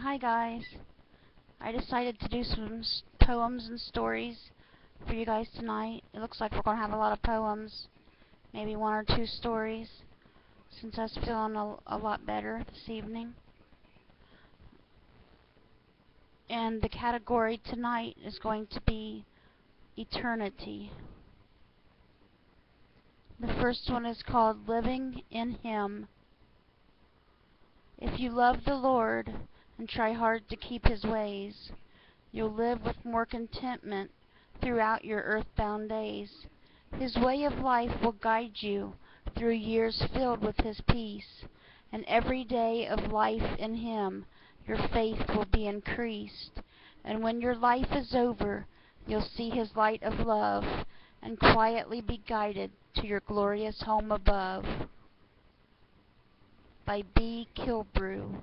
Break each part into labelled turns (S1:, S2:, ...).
S1: Hi guys, I decided to do some poems and stories for you guys tonight. It looks like we're going to have a lot of poems, maybe one or two stories, since I was feeling a lot better this evening. And the category tonight is going to be eternity. The first one is called Living in Him. If you love the Lord and try hard to keep His ways, you'll live with more contentment throughout your earthbound days. His way of life will guide you through years filled with His peace, and every day of life in Him your faith will be increased. And when your life is over, you'll see His light of love and quietly be guided to your glorious home above. By B. Kilbrew.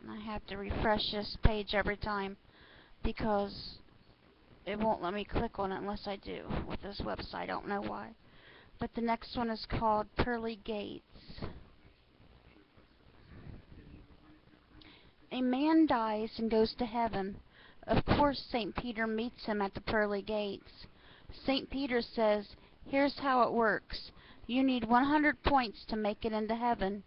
S1: I have to refresh this page every time because it won't let me click on it unless I do with this website. I don't know why. But the next one is called Pearly Gates. A man dies and goes to heaven. Of course, St. Peter meets him at the pearly gates. St. Peter says, "Here's how it works. You need 100 points to make it into heaven.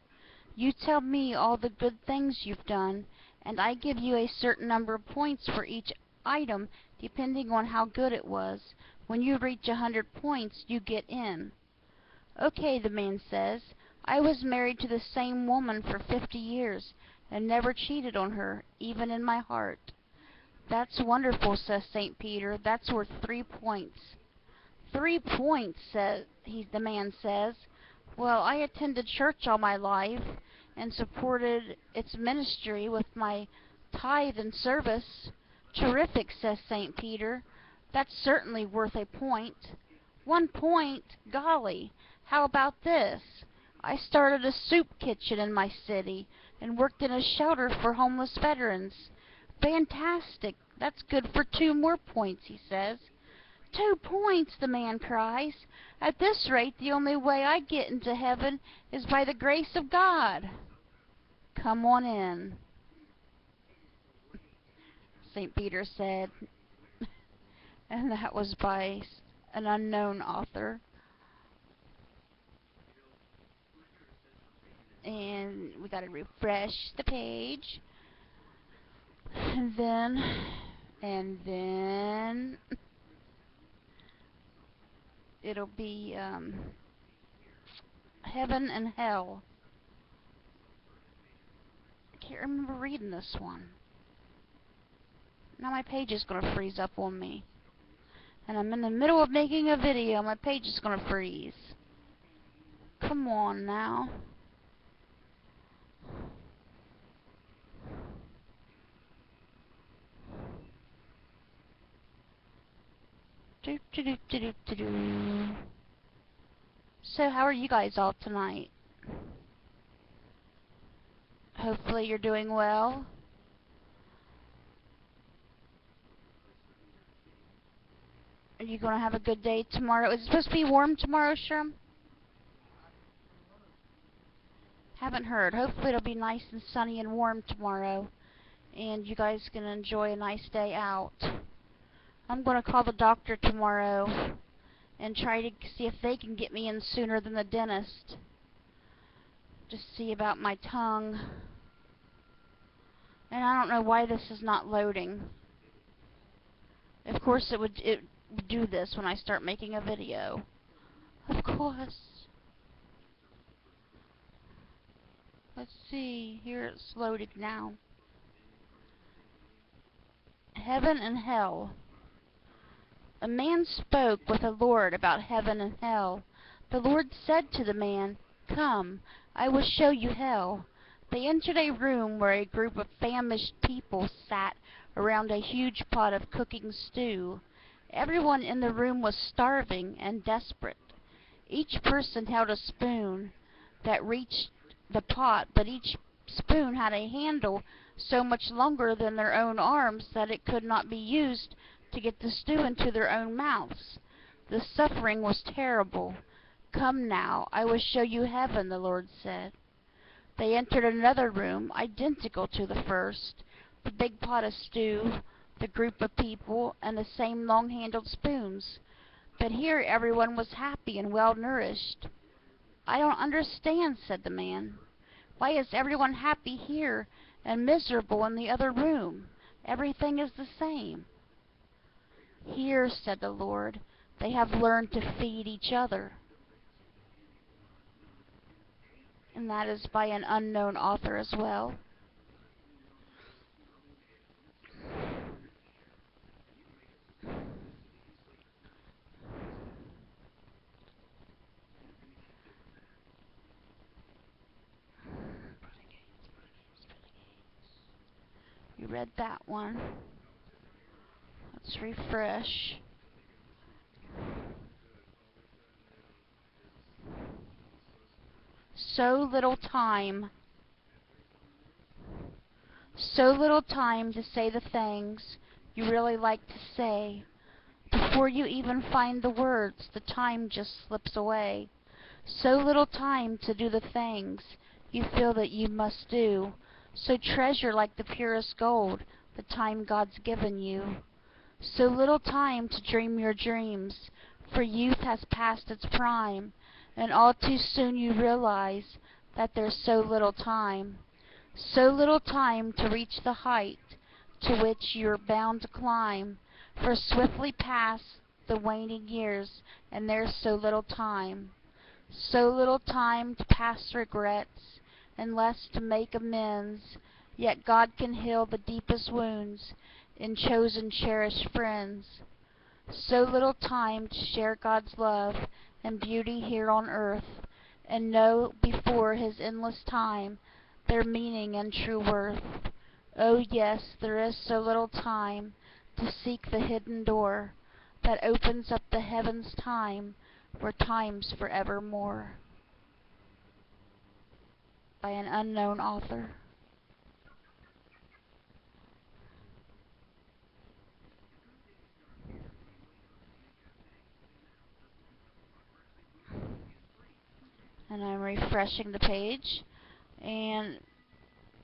S1: You tell me all the good things you've done, and I give you a certain number of points for each item, depending on how good it was. When you reach 100 points, you get in." "Okay," the man says. "I was married to the same woman for 50 years, and never cheated on her, even in my heart." "That's wonderful," says St. Peter. "That's worth 3 points." "3 points," the man says. "Well, I attended church all my life and supported its ministry with my tithe and service." "Terrific," says St. Peter. "That's certainly worth a point." "1 point? Golly, how about this? I started a soup kitchen in my city and worked in a shelter for homeless veterans." "Fantastic. That's good for 2 more points," he says. "2 points!" the man cries. "At this rate, the only way I get into heaven is by the grace of God. Come on in," St. Peter said. And that was by an unknown author. And we gotta refresh the page. And then it'll be Heaven and Hell. I can't remember reading this one. Now my page is gonna freeze up on me. And I'm in the middle of making a video. My page is gonna freeze. Come on now. So how are you guys all tonight? Hopefully you're doing well. Are you going to have a good day tomorrow? Is it supposed to be warm tomorrow, Sherm? Haven't heard. Hopefully it'll be nice and sunny and warm tomorrow, and you guys can enjoy a nice day out. I'm going to call the doctor tomorrow and try to see if they can get me in sooner than the dentist. Just see about my tongue. And I don't know why this is not loading. Of course it would do this when I start making a video. Of course. Let's see. Here it's loaded now. Heaven and Hell. A man spoke with the Lord about heaven and hell. The Lord said to the man, "Come, I will show you hell." They entered a room where a group of famished people sat around a huge pot of cooking stew. Everyone in the room was starving and desperate. Each person held a spoon that reached the pot, but each spoon had a handle so much longer than their own arms that it could not be used to get the stew into their own mouths. The suffering was terrible. "Come now, I will show you heaven," the Lord said. They entered another room, identical to the first. The big pot of stew, the group of people, and the same long-handled spoons. But here everyone was happy and well-nourished. "I don't understand," said the man. "Why is everyone happy here and miserable in the other room? Everything is the same." "Here," said the Lord, "they have learned to feed each other." And that is by an unknown author as well. You read that one. Let's refresh. So little time. So little time to say the things you really like to say. Before you even find the words, the time just slips away. So little time to do the things you feel that you must do. So treasure like the purest gold the time God's given you. So little time to dream your dreams, for youth has passed its prime, and all too soon you realize that there's so little time. So little time to reach the height to which you're bound to climb, for swiftly pass the waning years, and there's so little time. So little time to pass regrets, and less to make amends, yet God can heal the deepest wounds in chosen cherished friends. So little time to share God's love and beauty here on earth, and know before His endless time their meaning and true worth. Oh yes, there is so little time to seek the hidden door that opens up the heavens' time, where time's forevermore. By an unknown author. And I'm refreshing the page, and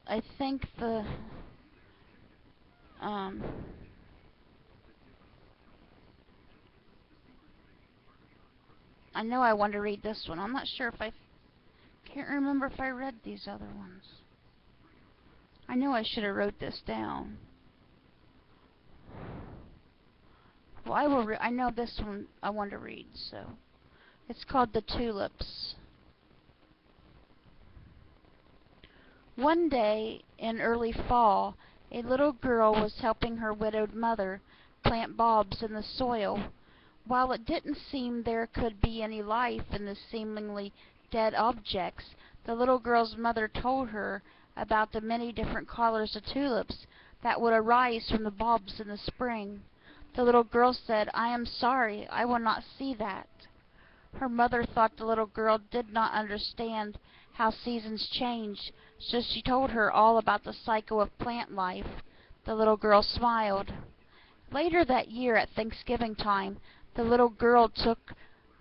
S1: I think I know I want to read this one. I'm not sure if I can't remember if I read these other ones. I know I should have wrote this down. Well, I know this one I want to read, so it's called The Tulips. One day in early fall, a little girl was helping her widowed mother plant bulbs in the soil. While it didn't seem there could be any life in the seemingly dead objects, the little girl's mother told her about the many different colors of tulips that would arise from the bulbs in the spring. The little girl said, "I am sorry, I will not see that." Her mother thought the little girl did not understand how seasons changed, so she told her all about the cycle of plant life. The little girl smiled. Later that year at Thanksgiving time, the little girl took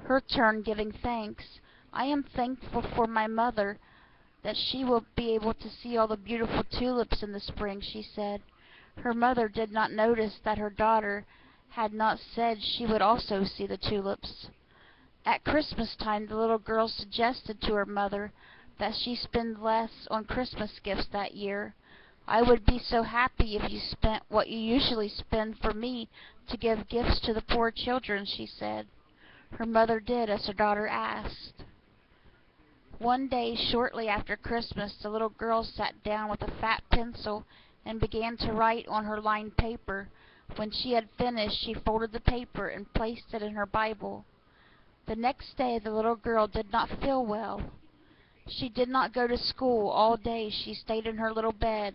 S1: her turn giving thanks. "I am thankful for my mother, that she will be able to see all the beautiful tulips in the spring," she said. Her mother did not notice that her daughter had not said she would also see the tulips. At Christmas time, the little girl suggested to her mother that she spend less on Christmas gifts that year. "I would be so happy if you spent what you usually spend for me to give gifts to the poor children," she said. Her mother did as her daughter asked. One day shortly after Christmas, the little girl sat down with a fat pencil and began to write on her lined paper. When she had finished, she folded the paper and placed it in her Bible. The next day the little girl did not feel well. She did not go to school all day. She stayed in her little bed.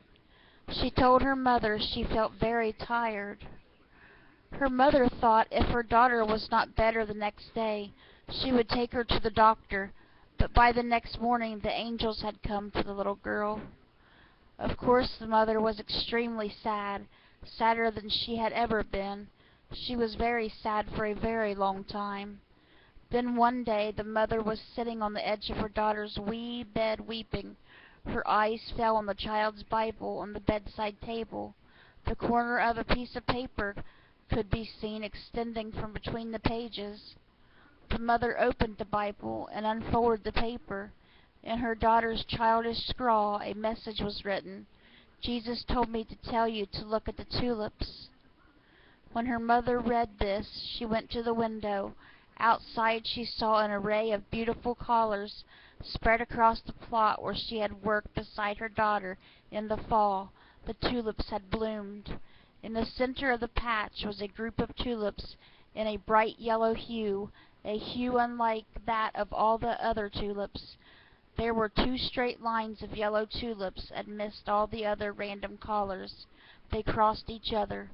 S1: She told her mother she felt very tired. Her mother thought if her daughter was not better the next day, she would take her to the doctor, but by the next morning the angels had come for the little girl. Of course the mother was extremely sad, sadder than she had ever been. She was very sad for a very long time. Then one day the mother was sitting on the edge of her daughter's wee bed weeping. Her eyes fell on the child's Bible on the bedside table. The corner of a piece of paper could be seen extending from between the pages. The mother opened the Bible and unfolded the paper. In her daughter's childish scrawl a message was written. Jesus told me to tell you to look at the tulips. When her mother read this, she went to the window. Outside she saw an array of beautiful collars spread across the plot where she had worked beside her daughter in the fall. The tulips had bloomed. In the center of the patch was a group of tulips in a bright yellow hue, a hue unlike that of all the other tulips. There were 2 straight lines of yellow tulips amidst all the other random collars. They crossed each other.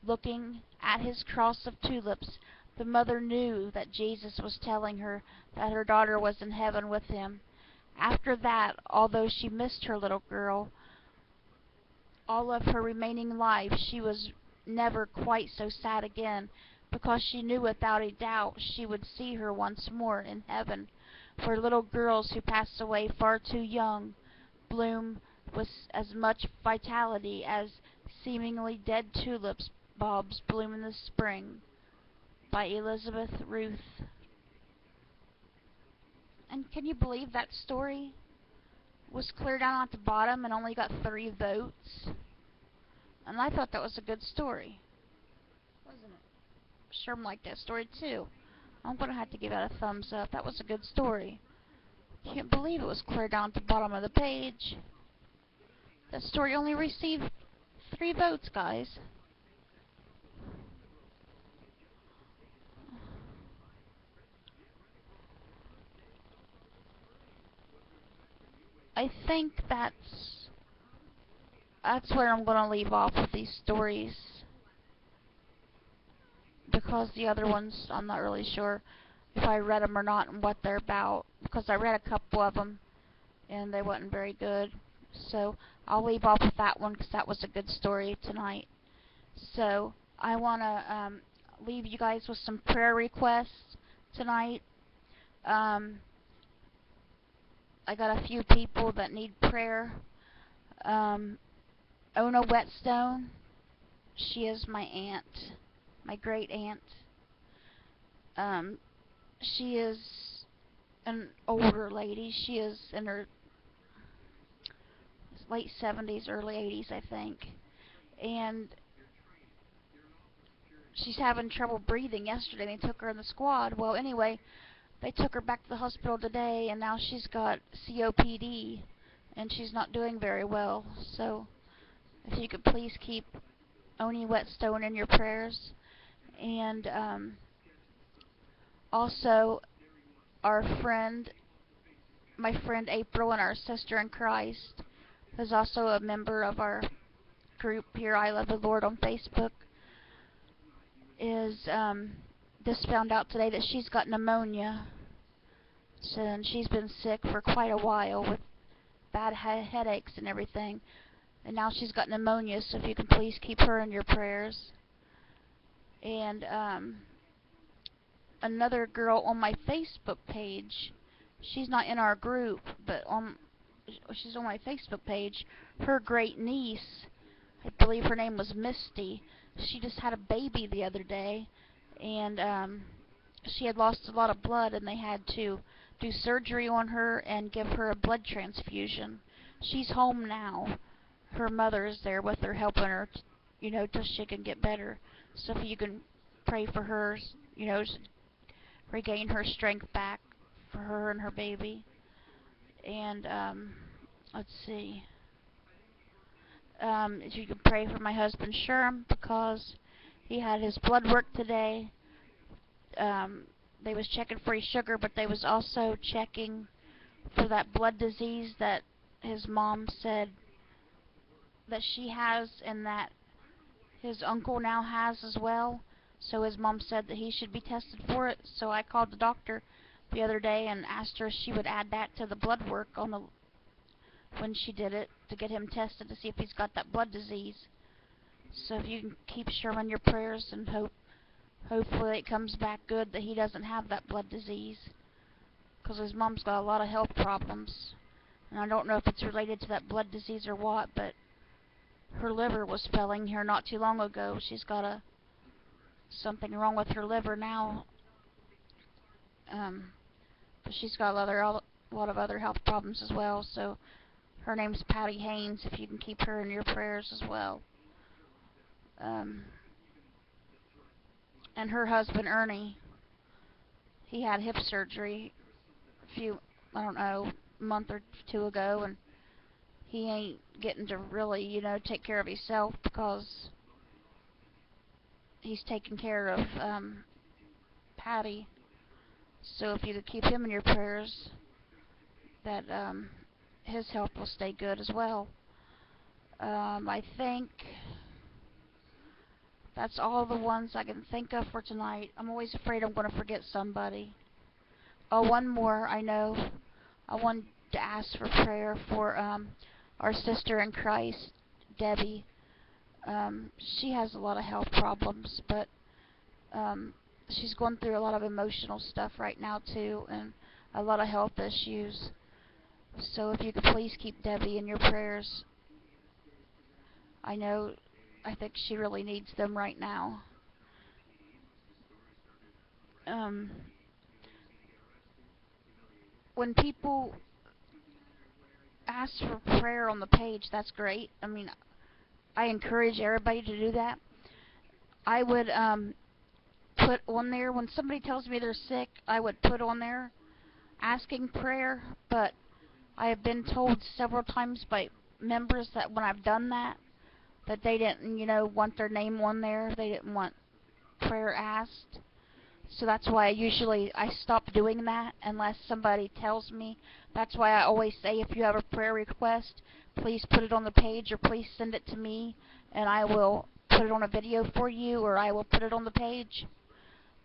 S1: Looking at his cross of tulips, the mother knew that Jesus was telling her that her daughter was in heaven with him. After that, although she missed her little girl, all of her remaining life she was never quite so sad again, because she knew without a doubt she would see her once more in heaven, where little girls who pass away far too young bloom with as much vitality as seemingly dead tulips bulbs bloom in the spring. By Elizabeth Ruth. And can you believe that story was clear down at the bottom and only got 3 votes? And I thought that was a good story, wasn't it? Sherm liked that story too. I'm gonna have to give it a thumbs up. That was a good story. Can't believe it was clear down at the bottom of the page. That story only received 3 votes, guys. I think that's where I'm gonna leave off with these stories, because the other ones I'm not really sure if I read them or not and what they're about, because I read a couple of them and they wasn't very good. So I'll leave off with that one because that was a good story tonight. So I want to leave you guys with some prayer requests tonight. I got a few people that need prayer. Ona Whetstone, she is my aunt, my great aunt. She is an older lady. She is in her late 70s, early 80s, I think. And she's having trouble breathing. Yesterday they took her in the squad. Well, anyway, they took her back to the hospital today, and now she's got COPD, and she's not doing very well. So if you could please keep Oni Whetstone in your prayers. And also our friend, my friend April, and our sister in Christ, who's also a member of our group here, I Love the Lord, on Facebook, is just found out today that she's got pneumonia. So, and she's been sick for quite a while with bad headaches and everything. And now she's got pneumonia, so if you can please keep her in your prayers. And another girl on my Facebook page, she's not in our group, but she's on my Facebook page. Her great niece, I believe her name was Misty, she just had a baby the other day, and she had lost a lot of blood, and they had to do surgery on her and give her a blood transfusion. She's home now. Her mother is there with her, helping her, till she can get better. So if you can pray for her, regain her strength back for her and her baby. And let's see. If you could pray for my husband Sherm, because he had his blood work today. They was checking for his sugar, but they was also checking for that blood disease that his mom said that she has, and that his uncle now has as well. So his mom said that he should be tested for it. So I called the doctor the other day and asked her if she would add that to the blood work when she did it, to get him tested to see if he's got that blood disease. So if you can keep Sherman in your prayers and hope Hopefully it comes back good that he doesn't have that blood disease, because his mom's got a lot of health problems. And I don't know if it's related to that blood disease or what, but her liver was failing here not too long ago. She's got something wrong with her liver now. But she's got a lot of other health problems as well. So her name's Patty Haynes, if you can keep her in your prayers as well. And her husband Ernie, he had hip surgery a month or two ago, and he ain't getting to really, take care of himself because he's taking care of Patty. So if you could keep him in your prayers, that his health will stay good as well. I think that's all the ones I can think of for tonight. I'm always afraid I'm going to forget somebody. Oh, one more, I know. I wanted to ask for prayer for our sister in Christ, Debbie. She has a lot of health problems, but she's going through a lot of emotional stuff right now too, and a lot of health issues. So if you could please keep Debbie in your prayers. I think she really needs them right now. When people ask for prayer on the page, that's great. I mean, I encourage everybody to do that. I would put on there, when somebody tells me they're sick, I would put on there asking prayer, but I have been told several times by members that when I've done that they didn't, want their name on there. They didn't want prayer asked. So that's why I stop doing that unless somebody tells me. That's why I always say, if you have a prayer request, please put it on the page, or please send it to me, and I will put it on a video for you, or I will put it on the page,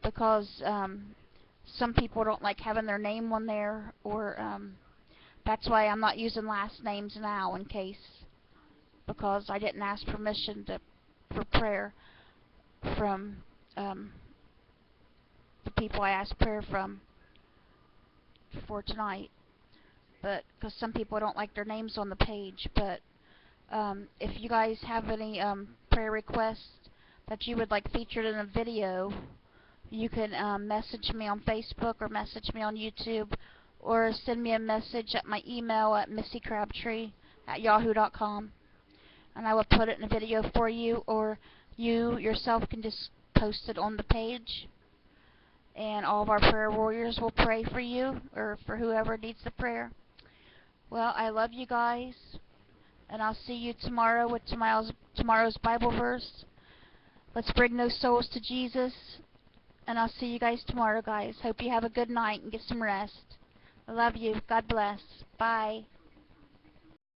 S1: because some people don't like having their name on there, or that's why I'm not using last names now, in case, because I didn't ask permission for prayer from the people I asked prayer from for tonight. But because some people don't like their names on the page. But if you guys have any prayer requests that you would like featured in a video, you can message me on Facebook or message me on YouTube, or send me a message at my email at missycrabtree@yahoo.com, and I will put it in a video for you, or you yourself can just post it on the page, and all of our prayer warriors will pray for you, or for whoever needs the prayer. Well, I love you guys, and I'll see you tomorrow with tomorrow's Bible verse. Let's bring those souls to Jesus, and I'll see you guys tomorrow, guys. Hope you have a good night and get some rest. I love you. God bless. Bye.